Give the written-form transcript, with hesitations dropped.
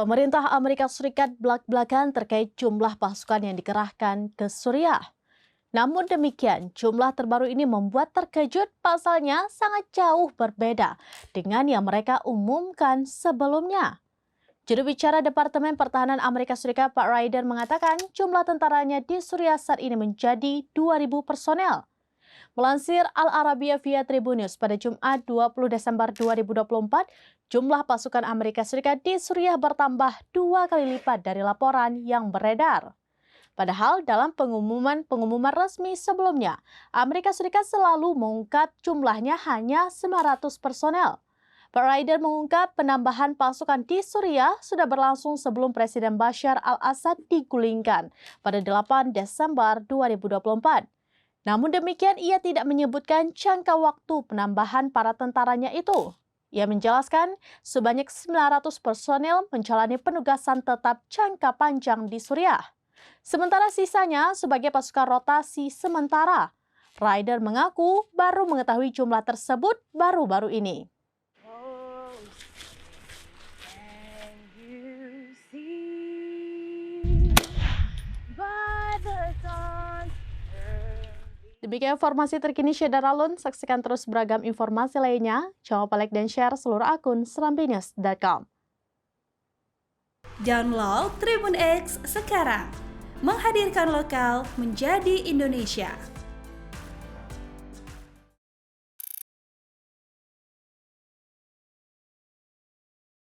Pemerintah Amerika Serikat belak-belakan terkait jumlah pasukan yang dikerahkan ke Suriah. Namun demikian, jumlah terbaru ini membuat terkejut, pasalnya sangat jauh berbeda dengan yang mereka umumkan sebelumnya. Juru bicara Departemen Pertahanan Amerika Serikat Pat Ryder mengatakan jumlah tentaranya di Suriah saat ini menjadi 2.000 personel. Melansir Al Arabiya via Tribun News pada Jumat 20 Desember 2024, jumlah pasukan Amerika Serikat di Suriah bertambah 2 kali lipat dari laporan yang beredar. Padahal dalam pengumuman resmi sebelumnya, Amerika Serikat selalu mengungkap jumlahnya hanya 900 personel. Pat Ryder mengungkap penambahan pasukan di Suriah sudah berlangsung sebelum Presiden Bashar al-Assad digulingkan pada 8 Desember 2024. Namun demikian, ia tidak menyebutkan jangka waktu penambahan para tentaranya itu. Ia menjelaskan sebanyak 900 personel menjalani penugasan tetap jangka panjang di Suriah. Sementara sisanya sebagai pasukan rotasi sementara. Ryder mengaku baru mengetahui jumlah tersebut baru-baru ini. Demikian informasi terkini Syedar Alun. Saksikan terus beragam informasi lainnya. Jangan lupa like dan share seluruh akun serambinews.com. Download Tribun X sekarang. Menghadirkan lokal menjadi Indonesia.